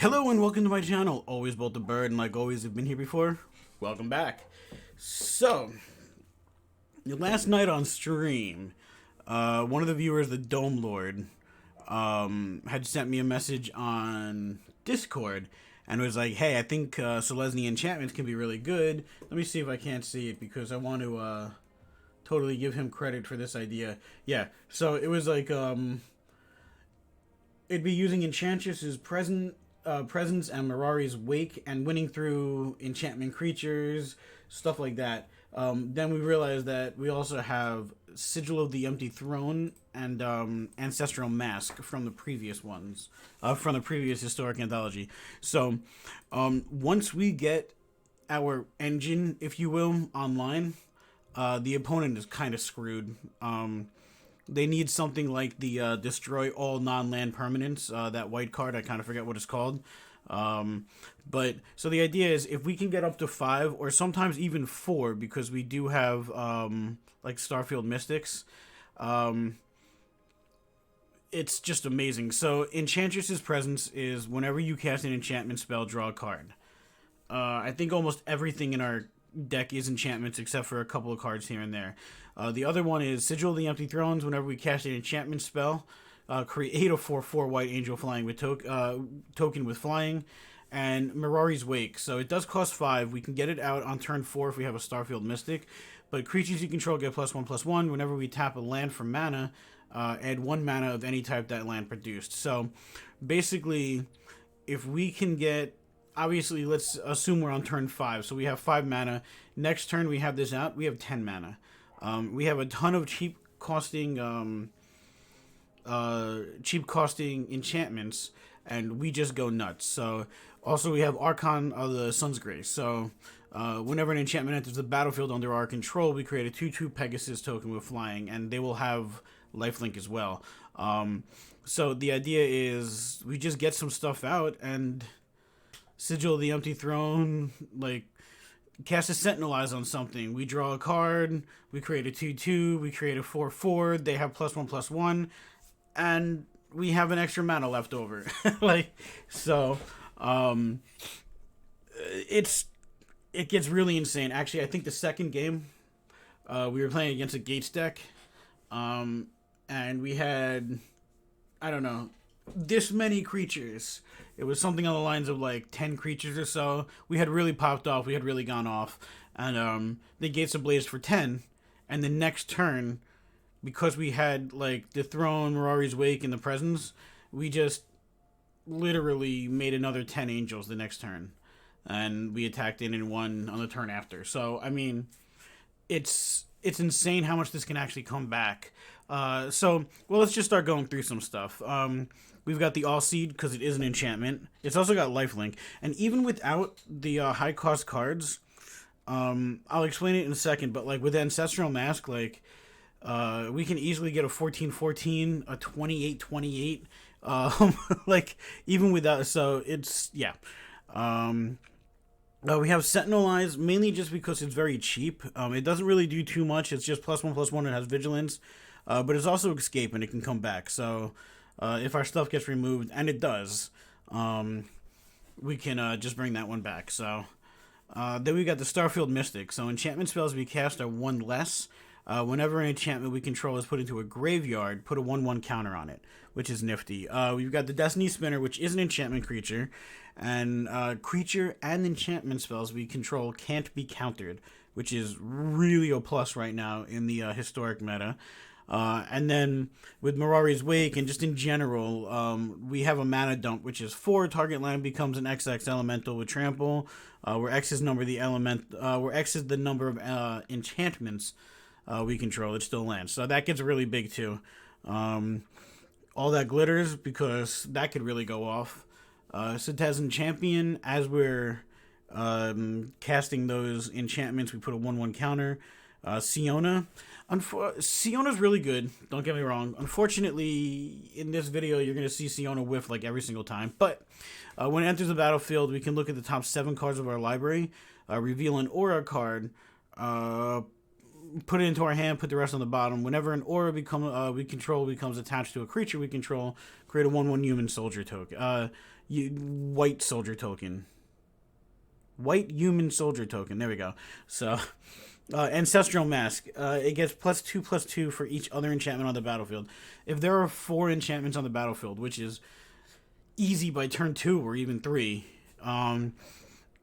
Hello and welcome to my channel. Always Bolt the Bird, and like always, have been here before. Welcome back. So, last night on stream, one of the viewers, the Dome Lord, had sent me a message on Discord and was like, "Hey, I think Selesnya Enchantments can be really good." Let me see if I can't see it because I want to totally give him credit for this idea. Yeah. So it was like it'd be using Enchantress's presence and Mirari's wake and winning through enchantment creatures, stuff like that. Then we realized that we also have Sigil of the Empty Throne and Ancestral Mask from the previous ones, from the previous historic anthology. So once we get our engine, if you will, online, the opponent is kind of screwed. They need something like the destroy all non-land permanents, that white card. I kind of forget what it's called. But so the idea is if we can get up to 5 or sometimes even 4, because we do have like Starfield Mystics, it's just amazing. So Enchantress's Presence is whenever you cast an enchantment spell, draw a card. I think almost everything in our deck is enchantments except for a couple of cards here and there. The other one is Sigil of the Empty Thrones. Whenever we cast an enchantment spell, create a 4/4 white angel flying with token with flying, and Mirari's Wake. So it does cost 5. We can get it out on turn 4 if we have a Starfield Mystic, but creatures you control get +1/+1. Whenever we tap a land for mana, add 1 mana of any type that land produced. So basically, if we can get, obviously, let's assume we're on turn 5, so we have 5 mana. Next turn we have this out, we have 10 mana. We have a ton of cheap costing enchantments, and we just go nuts. So also we have Archon of the Sun's Grace. So whenever an enchantment enters the battlefield under our control, we create a 2/2 Pegasus token with flying, and they will have lifelink as well. So the idea is we just get some stuff out, and Sigil of the Empty Throne, like, cast a Sentinel Eyes on something. We draw a card, we create a 2/2, we create a 4/4, they have +1/+1, and we have an extra mana left over. Like, so, it gets really insane. Actually, I think the second game, we were playing against a Gates deck, and we had, I don't know, this many creatures. It was something on the lines of like 10 creatures or so. We had really popped off. We had really gone off. And the Gates Ablaze for 10. And the next turn, because we had like the Throne, Mirari's Wake, and the Presence, we just literally made another 10 angels the next turn. And we attacked in and won on the turn after. So, I mean, it's insane how much this can actually come back. So, let's just start going through some stuff. We've got the All Seed because it is an enchantment. It's also got lifelink. And even without the high cost cards, I'll explain it in a second, but like with Ancestral Mask, like we can easily get a 14/14, a 28/28, like even without, so it's, yeah. We have Sentinel Eyes, mainly just because it's very cheap. It doesn't really do too much. It's just +1/+1. It has Vigilance. But it's also Escape, and it can come back. So if our stuff gets removed, and it does, we can just bring that one back. So then we got the Starfield Mystic. So enchantment spells we cast are 1 less. Whenever an enchantment we control is put into a graveyard, put a 1/1 counter on it, which is nifty. We've got the Destiny Spinner, which is an enchantment creature. And creature and enchantment spells we control can't be countered, which is really a plus right now in the historic meta. And then with Mirari's Wake and just in general, we have a mana dump, which is 4. Target land becomes an XX elemental with trample, where X is the number of enchantments we control. It still lands, so that gets really big too. All that glitters, because that could really go off. Citizen Champion, as we're casting those enchantments, we put a 1/1 counter. Siona. Siona's really good, don't get me wrong. Unfortunately, in this video, you're going to see Siona whiff like every single time. But when it enters the battlefield, we can look at the top 7 cards of our library, reveal an aura card, put it into our hand, put the rest on the bottom. Whenever an aura we control becomes attached to a creature we control, create a 1/1 human soldier token. White soldier token. White human soldier token. There we go. So, Ancestral Mask. It gets +2/+2 for each other enchantment on the battlefield. If there are 4 enchantments on the battlefield, which is easy by turn 2 or even 3,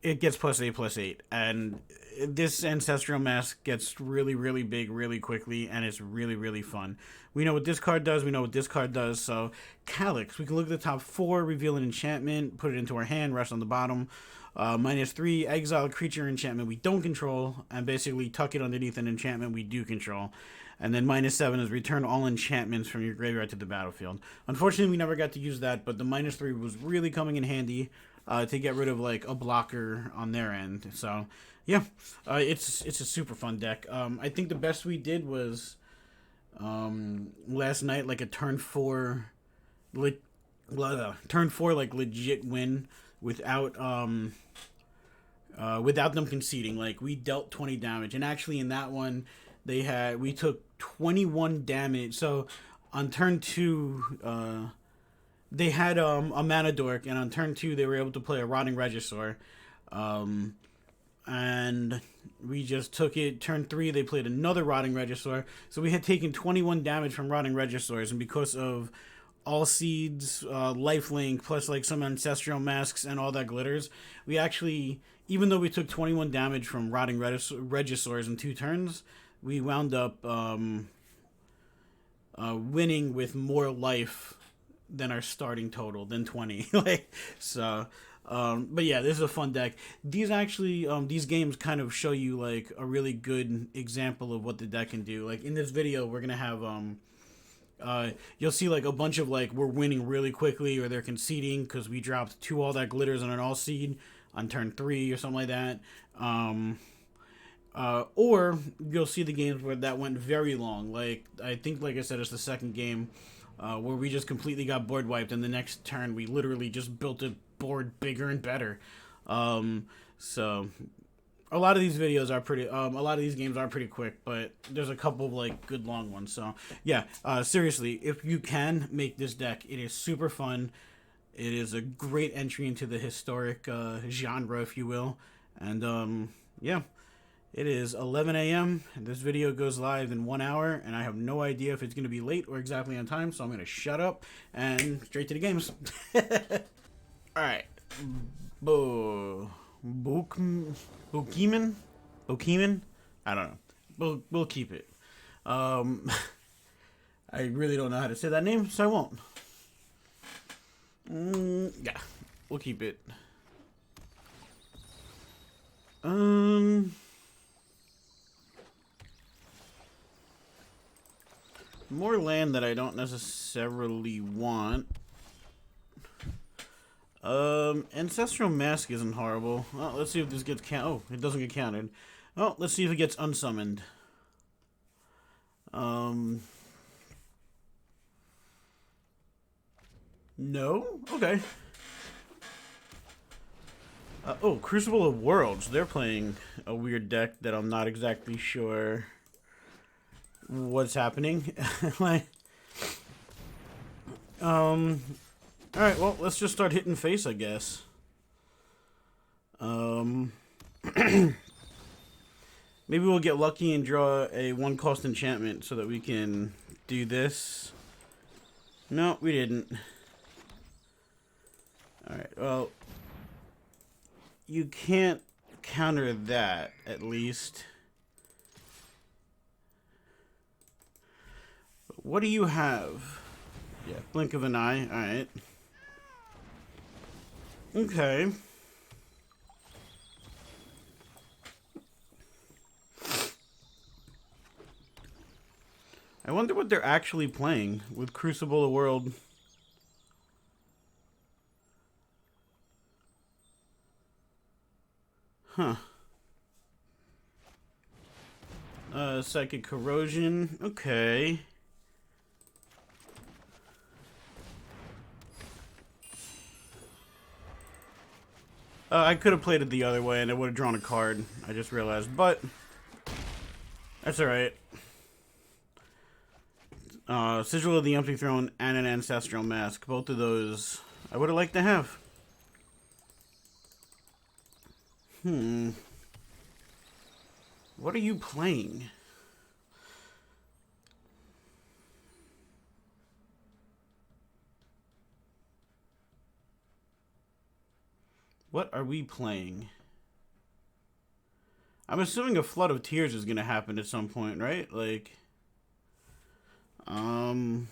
it gets +8/+8. And this Ancestral Mask gets really, really big really quickly, and it's really, really fun. We know what this card does. We know what this card does. So, Calyx. We can look at the top 4, reveal an enchantment, put it into our hand, rest on the bottom. -3, exile a creature enchantment we don't control, and basically tuck it underneath an enchantment we do control. And then -7 is return all enchantments from your graveyard to the battlefield. Unfortunately, we never got to use that, but the -3 was really coming in handy to get rid of like a blocker on their end. So yeah, it's a super fun deck. I think the best we did was last night, like a turn 4 like legit win without them conceding. Like, we dealt 20 damage, and actually in that one we took 21 damage. So on turn 2 they had a mana dork, and on turn 2 they were able to play a Rotting Regisaur, and we just took it. Turn 3 they played another Rotting Regisaur, so we had taken 21 damage from Rotting Regisaurs, and because of all seeds, lifelink, plus like some ancestral masks and all that glitters, we actually, even though we took 21 damage from Rotting Regisaurs in 2 turns, we wound up winning with more life than our starting total, than 20. But yeah, this is a fun deck. These actually, these games kind of show you like a really good example of what the deck can do. Like in this video, we're gonna have you'll see like a bunch of like we're winning really quickly, or they're conceding because we dropped 2 all that glitters on an all seed on turn 3 or something like that. Or you'll see the games where that went very long. Like I think, like I said, it's the second game where we just completely got board wiped, and the next turn we literally just built a board bigger and better. So a lot of these videos are pretty, a lot of these games are pretty quick, but there's a couple of like good long ones. So yeah, seriously, if you can make this deck, it is super fun. It is a great entry into the historic genre, if you will. And yeah, it is 11 a.m. This video goes live in 1 hour, and I have no idea if it's going to be late or exactly on time, so I'm going to shut up and straight to the games. Alright. Bokeemon? I don't know. We'll keep it. I really don't know how to say that name, so I won't. Yeah, we'll keep it. More land that I don't necessarily want. Ancestral Mask isn't horrible. Well, let's see if this gets counted. Oh, it doesn't get counted. Oh, let's see if it gets unsummoned. No? Okay. Oh, Crucible of Worlds. They're playing a weird deck that I'm not exactly sure what's happening. Alright, well, let's just start hitting face, I guess. Maybe we'll get lucky and draw a 1-cost enchantment so that we can do this. No, we didn't. Alright, well, you can't counter that, at least. What do you have? Yeah, blink of an eye. Alright. Okay. I wonder what they're actually playing with Crucible of World. Huh. Psychic Corrosion. Okay. I could have played it the other way and I would have drawn a card. I just realized. But That's alright. Sigil of the Empty Throne and an Ancestral Mask. Both of those I would have liked to have. What are you playing? What are we playing? I'm assuming a Flood of Tears is gonna happen at some point, right? Like, the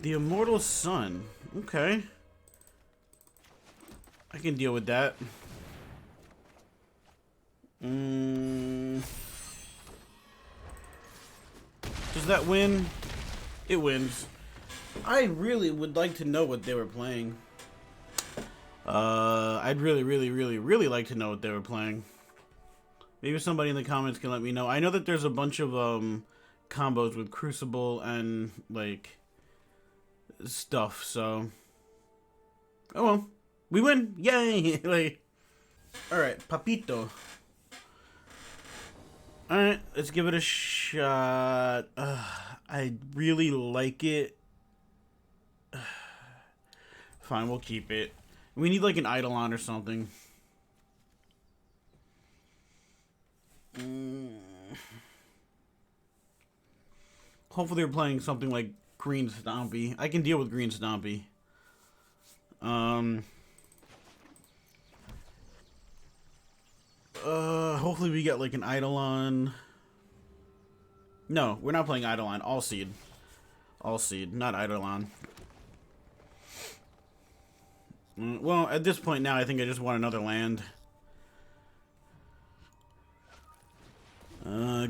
Immortal Sun. Okay. I can deal with that. Does that win? It wins. I really would like to know what they were playing. I'd really like to know what they were playing. Maybe somebody in the comments can let me know. I know that there's a bunch of combos with Crucible and like stuff, so oh well. We win! Yay! Like, alright, Papito. Alright, let's give it a shot. I really like it. Fine, we'll keep it. We need like an Eidolon or something. Hopefully they're playing something like Green Stompy. I can deal with Green Stompy. Hopefully we get like an Eidolon. No, we're not playing Eidolon. All Seed. All Seed, not Eidolon. Well, at this point now, I think I just want another land.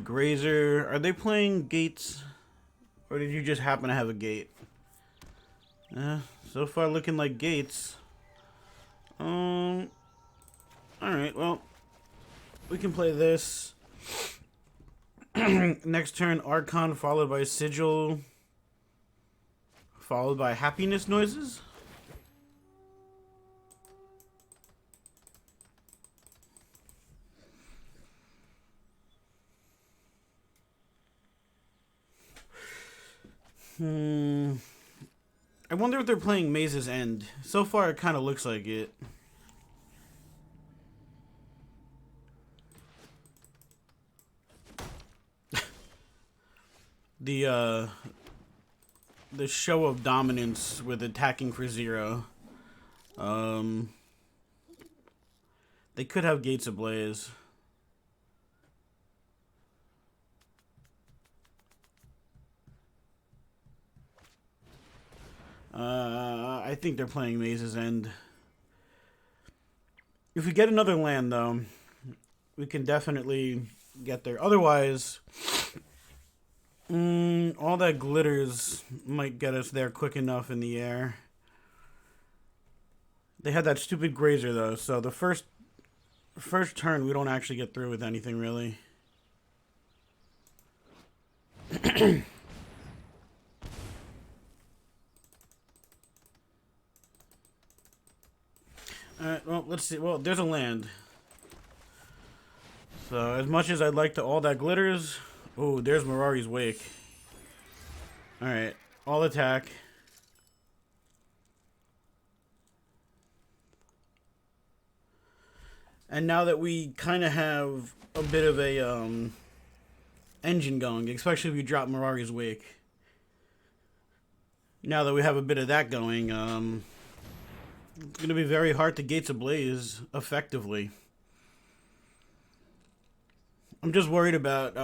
Grazer. Are they playing Gates? Or did you just happen to have a gate? So far looking like Gates. Alright, well. We can play this. Next turn, Archon, followed by Sigil. Followed by Happiness Noises. I wonder if they're playing Maze's End. So far, it kind of looks like it. The show of dominance with attacking for 0. They could have Gates Ablaze. I think they're playing Maze's End. If we get another land, though, we can definitely get there. Otherwise, all that glitters might get us there quick enough in the air. They had that stupid Grazer, though, so the first turn we don't actually get through with anything, really. Alright, well, let's see. Well, there's a land. So, as much as I'd like to all that glitters... Oh, there's Mirari's Wake. Alright, all attack. And now that we kind of have a bit of a engine going, especially if you drop Mirari's Wake. Now that we have a bit of that going, it's going to be very hard to Gates Ablaze effectively. I'm just worried about,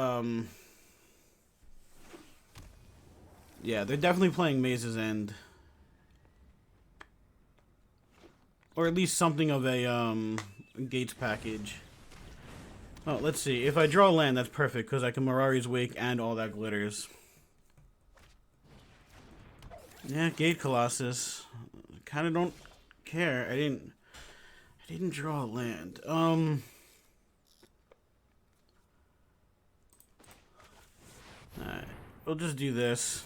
yeah, they're definitely playing Maze's End. Or at least something of a, Gates package. Oh, let's see. If I draw land, that's perfect, because I can Mirari's Wake and all that glitters. Yeah, Gate Colossus. Kind of don't care. I didn't draw a land. Alright, we'll just do this.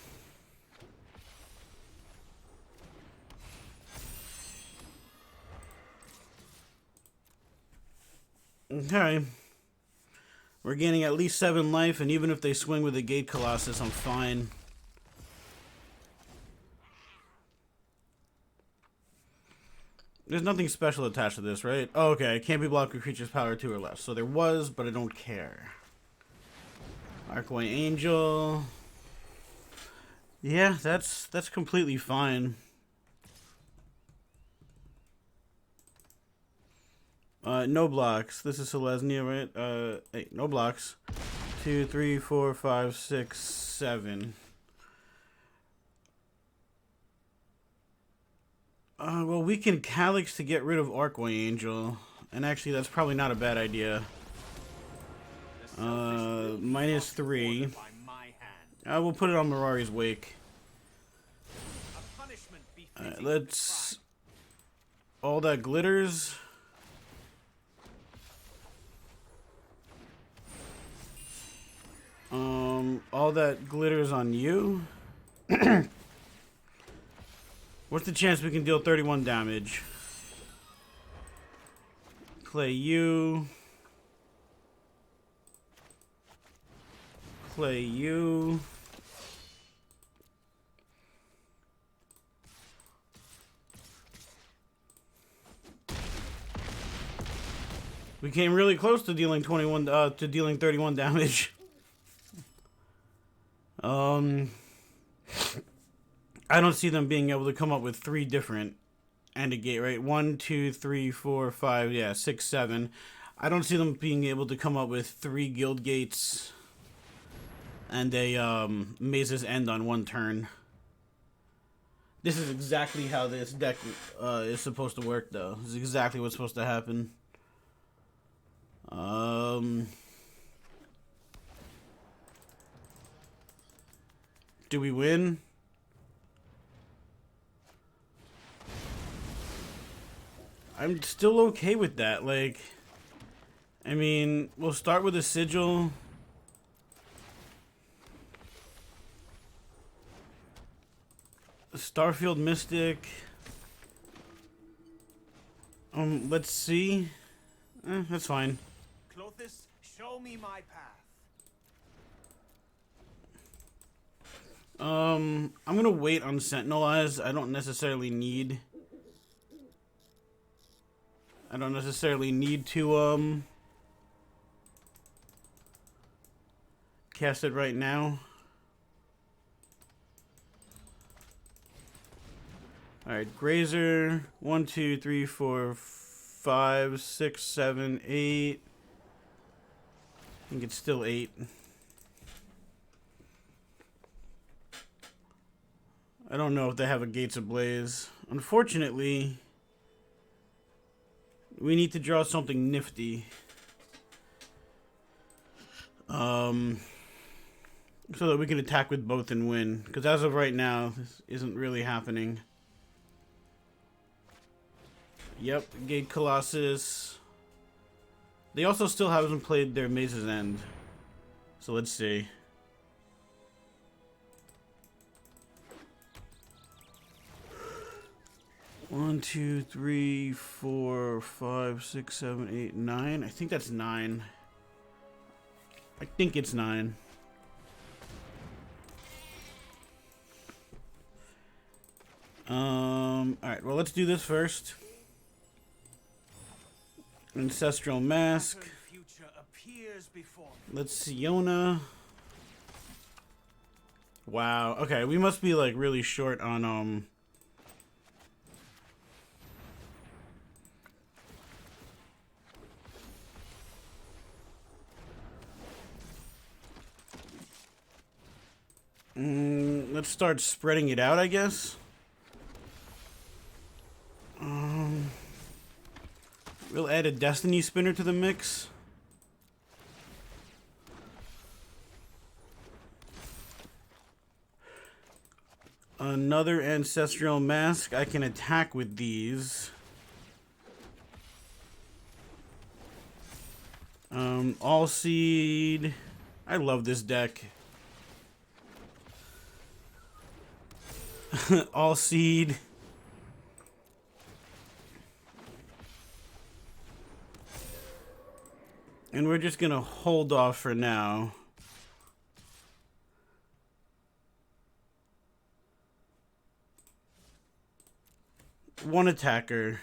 Okay. We're gaining at least 7 life, and even if they swing with a Gate Colossus, I'm fine. There's nothing special attached to this, right? Oh, okay. It can't be blocked with creatures power 2 or less. So there was, but I don't care. Archway Angel. Yeah, that's completely fine. No blocks. This is Selesnya, right? Hey, no blocks. 2, 3, 4, 5, 6, 7. Well, we can Calyx to get rid of Archway Angel. And actually, that's probably not a bad idea. -3. We'll put it on Mirari's Wake. Alright, let's... All that glitters. All that glitters on you. What's the chance we can deal 31 damage? Play you. Play you. We came really close to dealing 31 damage. I don't see them being able to come up with 3 different and a gate, right? 1, 2, 3, 4, 5, yeah, 6, 7. I don't see them being able to come up with 3 guild gates and a Maze's End on 1 turn. This is exactly how this deck is supposed to work, though. This is exactly what's supposed to happen. Do we win? I'm still okay with that. Like, I mean, we'll start with a Sigil. Starfield Mystic. Let's see. That's fine. Clothis, show me my path. I'm gonna wait on Sentinelize. I don't necessarily need to cast it right now. Alright, Grazer. 1, 2, 3, 4, 5, 6, 7, 8. I think it's still 8. I don't know if they have a Gates Ablaze. Unfortunately, we need to draw something nifty. So that we can attack with both and win. Because as of right now, this isn't really happening. Yep, Gate Colossus. They also still haven't played their Maze's End. So let's see. One, 2, 3, 4, 5, 6, 7, 8, 9. I think that's 9. I think it's 9. Alright, well, let's do this first. Ancestral Mask. Let's see, Yona. Wow. Okay, we must be like really short on let's start spreading it out, I guess. We'll add a Destiny Spinner to the mix. Another Ancestral Mask. I can attack with these. All Seed. I love this deck. All Seed. And we're just gonna hold off for now. One attacker.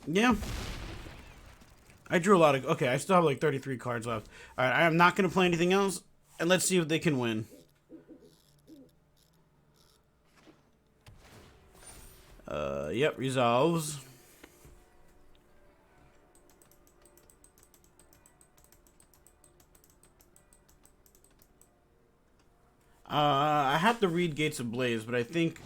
Yeah. I drew a lot of... Okay, I still have like 33 cards left. Alright, I am not going to play anything else. And let's see if they can win. Yep, resolves. I have to read Gates of Blaze, but I think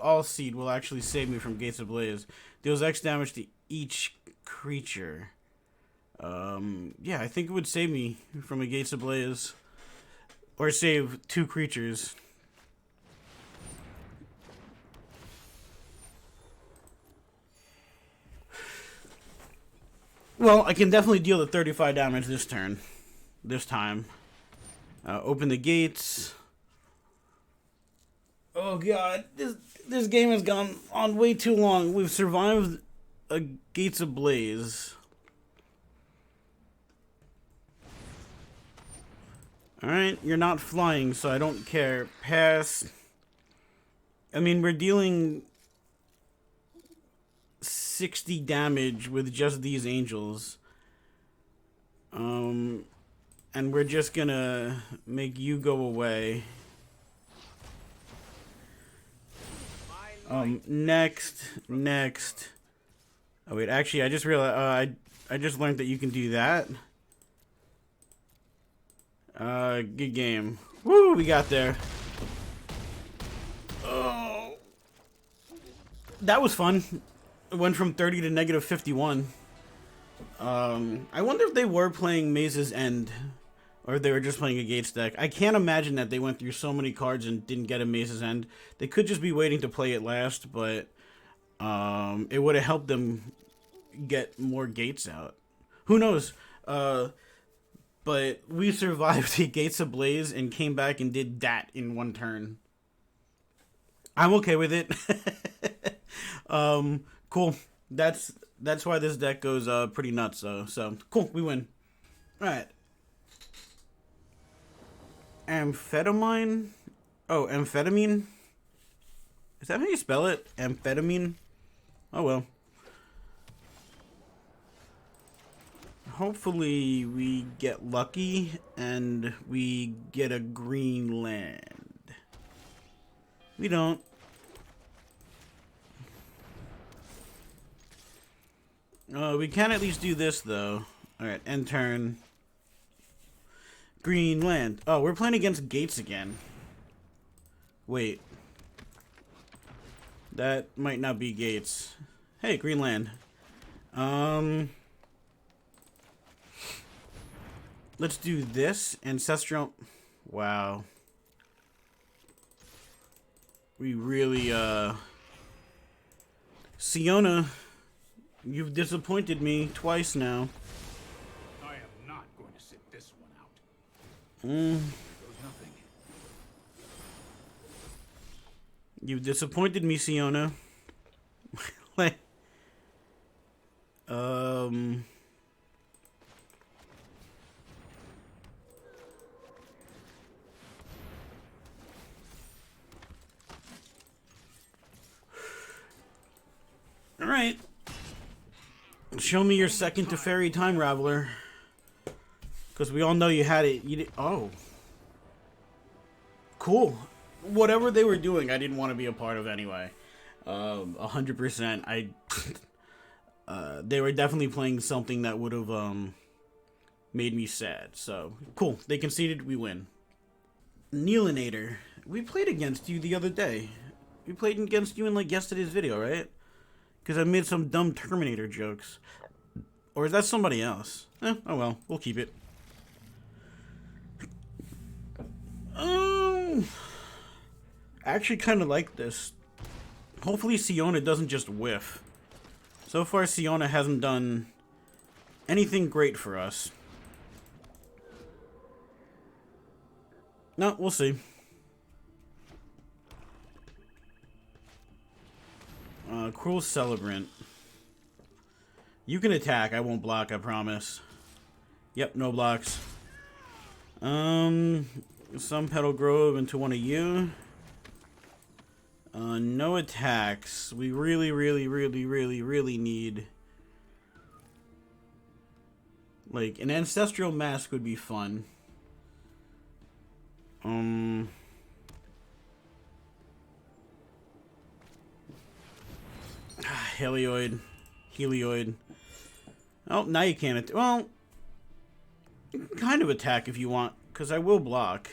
All Seed will actually save me from Gates of Blaze. Deals X damage to each creature. Yeah, I think it would save me from a Gates of Blaze. Or save 2 creatures. Well, I can definitely deal the 35 damage this turn. This time. Open the gates. Oh god, this game has gone on way too long. We've survived a Gates of Blaze. Alright, you're not flying, so I don't care. Pass. I mean, we're dealing 60 damage with just these angels. And we're just gonna make you go away. Next. Oh wait, actually, I just realized, I just learned that you can do that. Good game. Woo, we got there. Oh. That was fun. It went from 30 to negative 51. I wonder if they were playing Maze's End. Or if they were just playing a Gates deck. I can't imagine that they went through so many cards and didn't get a Maze's End. They could just be waiting to play it last, but it would have helped them get more Gates out. Who knows? But we survived the Gates of Blaze and came back and did that in one turn. I'm okay with it. Cool. That's why this deck goes pretty nuts. So cool, we win. All right. Amphetamine? Oh, amphetamine? Is that how you spell it? Amphetamine? Oh well. Hopefully we get lucky and we get a green land. We don't. We can at least do this though. Alright, end turn. Green land. Oh, we're playing against Gates again. Wait. That might not be Gates. Hey, green land. Let's do this. Ancestral. Wow. We really, Siona, you've disappointed me twice now. You've disappointed me, Siona. Like, Alright. Show me your second to Fairy Time Raveler. Because we all know you had it. You did. Oh. Cool. Whatever they were doing, I didn't want to be a part of anyway. 100%. They were definitely playing something that would have made me sad. So, cool. They conceded, we win. Neelinator. We played against you the other day. We played against you in like yesterday's video, right? Because I made some dumb Terminator jokes. Or is that somebody else? Oh well, we'll keep it. I actually kind of like this. Hopefully Siona doesn't just whiff. So far Siona hasn't done anything great for us. No, we'll see. Cruel Celebrant. You can attack. I won't block, I promise. Yep, no blocks. Some Petal Grove into one of you. No attacks. We really need... Like, an Ancestral Mask would be fun. Helioid. Oh, now you can't. Well, you can kind of attack if you want, because I will block.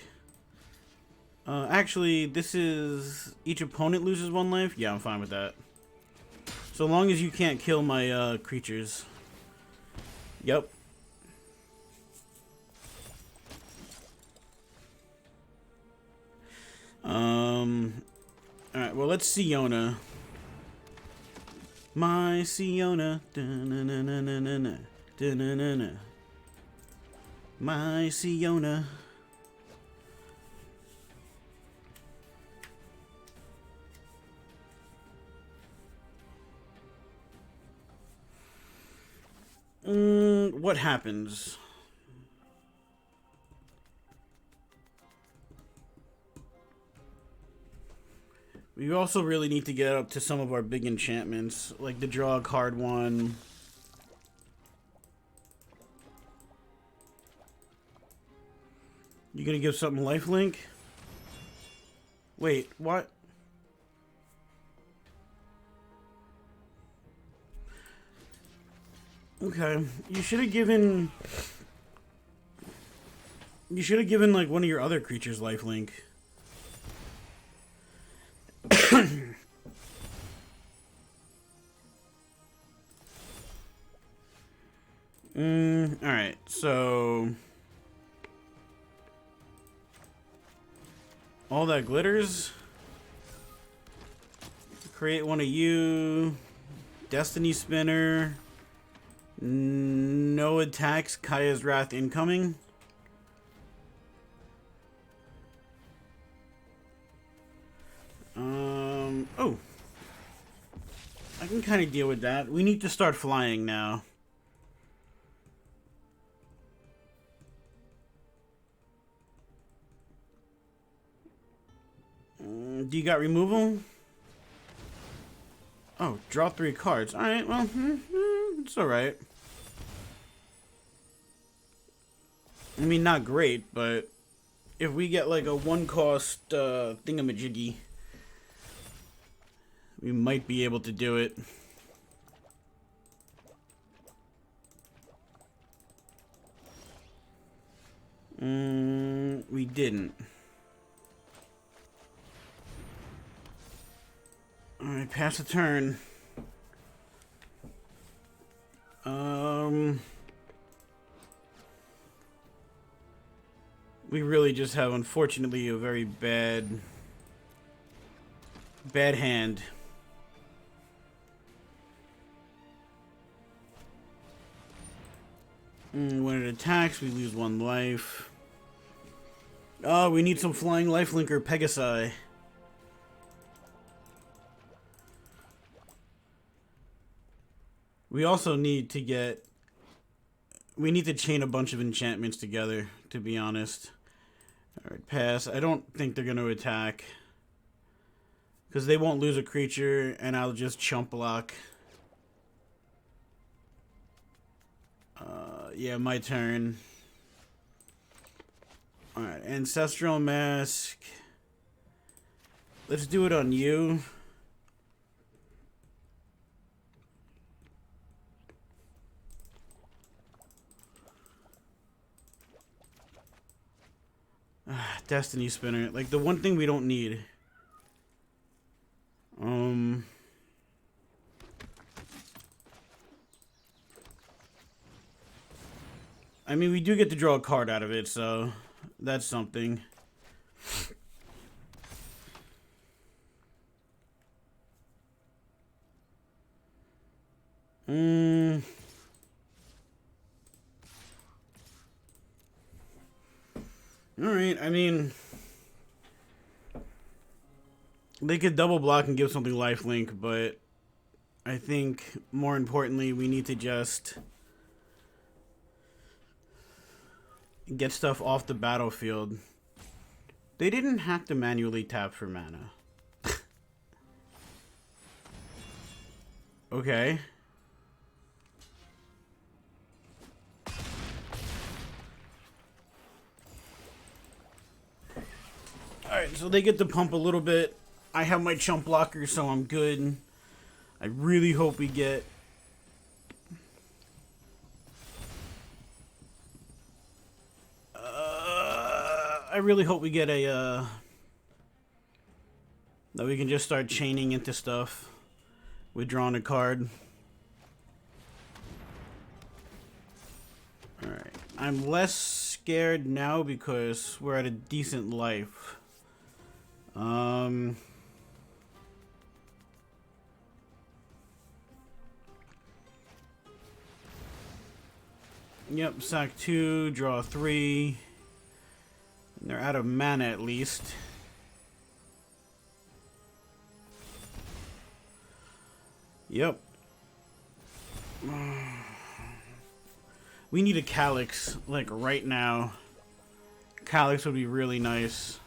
Actually, this is... Each opponent loses 1 life? Yeah, I'm fine with that. So long as you can't kill my, creatures. Yep. Alright, well, let's Siona. My Siona. Da-na-na-na-na-na. Da-na-na-na. My Siona. What happens? We also really need to get up to some of our big enchantments, like the draw a card one. You gonna give something lifelink? Wait, what? Okay, you should have given... You should have given, like, one of your other creatures lifelink. Alright, so... All that glitters. Create one of you. Destiny Spinner. No attacks. Kaya's Wrath incoming. Oh. I can kind of deal with that. We need to start flying now. Do you got removal? Oh, draw 3 cards. Alright, well, it's alright. I mean, not great, but if we get like a 1-cost thingamajiggy, we might be able to do it. We didn't. Alright, pass the turn. We really just have, unfortunately, a very bad hand. When it attacks, we lose 1 life. Oh, we need some flying lifelinker Pegasi. We also need to get... We need to chain a bunch of enchantments together, to be honest. Alright, pass. I don't think they're going to attack. Because they won't lose a creature, and I'll just chump block. Yeah, my turn. Alright, Ancestral Mask. Let's do it on you. Destiny Spinner. Like, the one thing we don't need. I mean, we do get to draw a card out of it, so that's something. Alright, I mean... They could double block and give something lifelink, but I think more importantly, we need to just get stuff off the battlefield. They didn't have to manually tap for mana. Okay. Alright, so they get to pump a little bit. I have my chump blocker, so I'm good. I really hope we get... I really hope we get a, that we can just start chaining into stuff. Withdrawing a card. Alright. I'm less scared now because we're at a decent life. Yep, sack 2, draw 3. And they're out of mana at least. Yep. We need a Calyx, like, right now. Calyx would be really nice.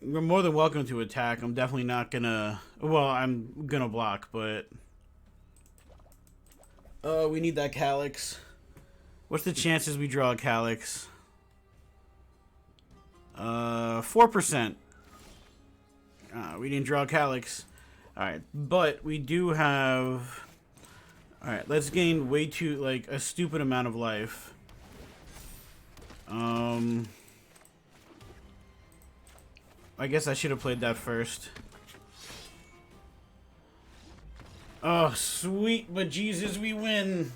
You're more than welcome to attack. I'm definitely not gonna... Well, I'm gonna block, but... we need that Calyx. What's the chances we draw a Calyx? 4%. We didn't draw a Calyx. Alright, but we do have... Alright, let's gain way too, like, a stupid amount of life. I guess I should have played that first. Oh, sweet bejesus, we win.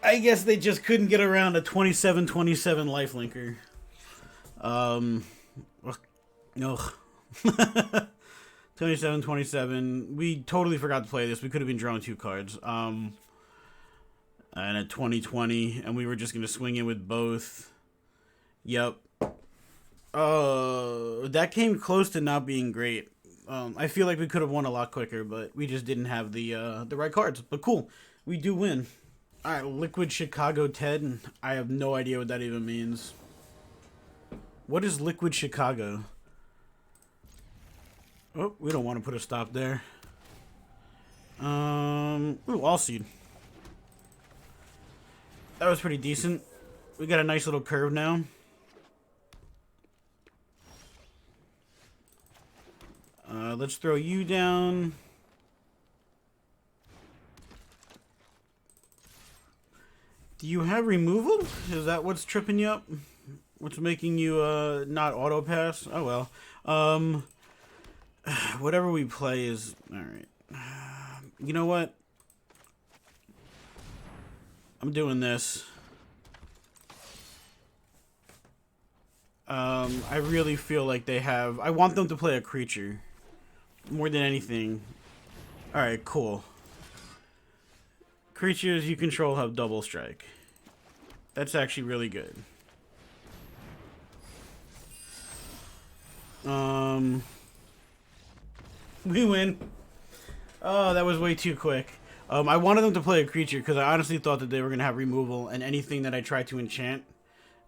I guess they just couldn't get around a 27-27 lifelinker. Ugh. 27-27. We totally forgot to play this. We could have been drawing 2 cards. And a 20-20, and we were just gonna swing in with both. Yep. That came close to not being great. I feel like we could have won a lot quicker, but we just didn't have the right cards. But cool, we do win. All right, Liquid Chicago Ted. I have no idea what that even means. What is Liquid Chicago? Oh, we don't want to put a stop there. Ooh, All Seed. That was pretty decent. We got a nice little curve now. Let's throw you down. Do you have removal? Is that what's tripping you up? What's making you not auto pass? Oh well. Whatever we play is alright. You know what? I'm doing this. I really feel like they have... I want them to play a creature. More than anything. Alright, cool. Creatures you control have double strike. That's actually really good. We win. Oh, that was way too quick. I wanted them to play a creature because I honestly thought that they were going to have removal, and anything that I tried to enchant,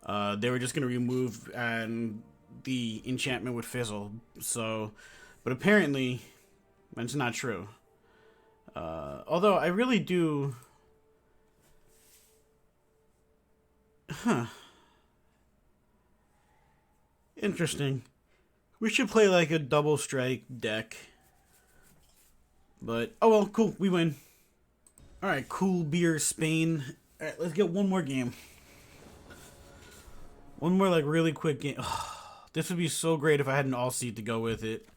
they were just going to remove and the enchantment would fizzle. So, but apparently, that's not true. Although I really do... Huh. Interesting. We should play like a double strike deck. But, oh well, cool, we win. Alright, cool beer Spain. Alright, let's get one more game. One more, like, really quick game. Oh, this would be so great if I had an all-seed to go with it.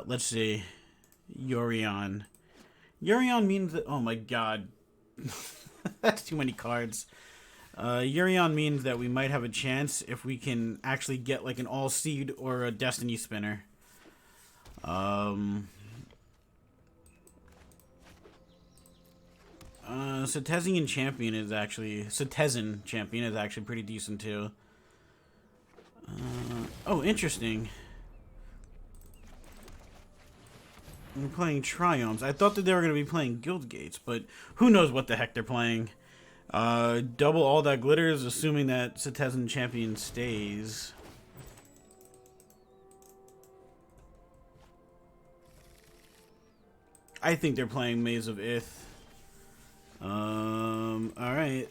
Let's see. Yorion. Yorion means that... Oh my god. That's too many cards. Yorion means that we might have a chance if we can actually get, like, an all-seed or a Destiny Spinner. Cetesian Champion is actually pretty decent too. Oh, interesting. We're playing Triumphs. I thought that they were going to be playing Guild Gates, but who knows what the heck they're playing. Double all that glitters, assuming that Cetesian Champion stays. I think they're playing Maze of Ith. Alright.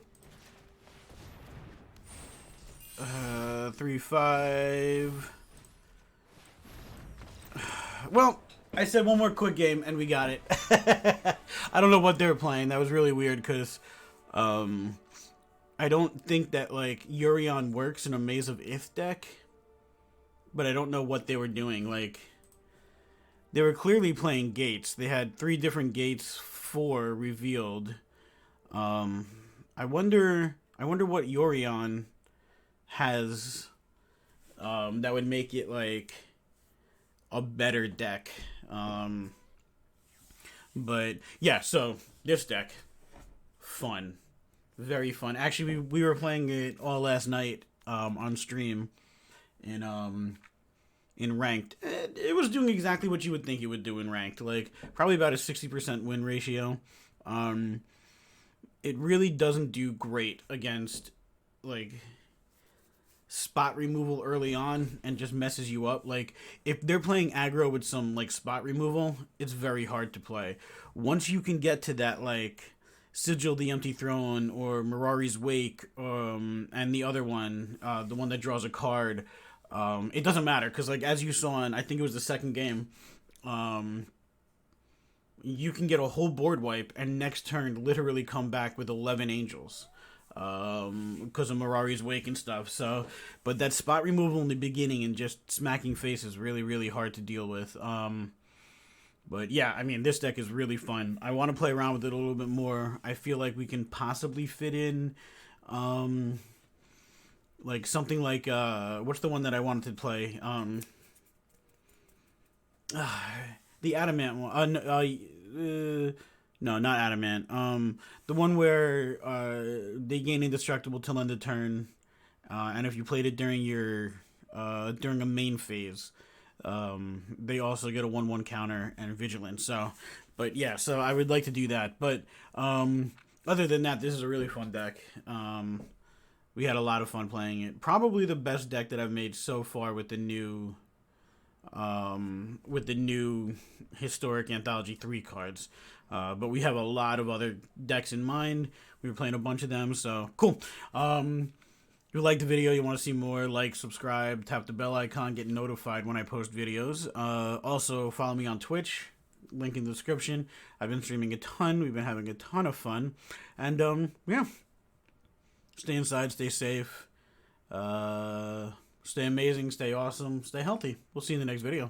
3-5. Well, I said one more quick game and we got it. I don't know what they were playing. That was really weird because I don't think that like Yorion works in a Maze of Ith deck. But I don't know what they were doing. Like, they were clearly playing gates. They had 3 different gates, 4 revealed. I wonder what Yorion has that would make it like a better deck. But yeah, so this deck, fun, very fun. Actually, we were playing it all last night on stream, in ranked. It was doing exactly what you would think it would do in ranked, like probably about a 60% win ratio. It really doesn't do great against like spot removal early on and just messes you up. Like if they're playing aggro with some like spot removal, it's very hard to play. Once you can get to that like Sigil the Empty Throne or Mirari's Wake, and the other one, the one that draws a card, it doesn't matter because like as you saw in, I think it was the second game, you can get a whole board wipe and next turn literally come back with 11 angels because of Mirari's Wake and stuff. So, but that spot removal in the beginning and just smacking face is really, really hard to deal with. But yeah, I mean, this deck is really fun. I want to play around with it a little bit more. I feel like we can possibly fit in like something like what's the one that I wanted to play? The Adamant one. No, not Adamant. The one where they gain indestructible till end of turn, and if you played it during your during a main phase, they also get a 1/1 counter and vigilance. So, but yeah, so I would like to do that. But other than that, this is a really fun deck. We had a lot of fun playing it. Probably the best deck that I've made so far with the new historic anthology 3 cards. But we have a lot of other decks in mind. We were playing a bunch of them, so cool. If you like the video, you want to see more, like, subscribe, tap the bell icon, get notified when I post videos. Also, follow me on Twitch, link in the description. I've been streaming a ton. We've been having a ton of fun. And, yeah. Stay inside, stay safe. Stay amazing, stay awesome, stay healthy. We'll see you in the next video.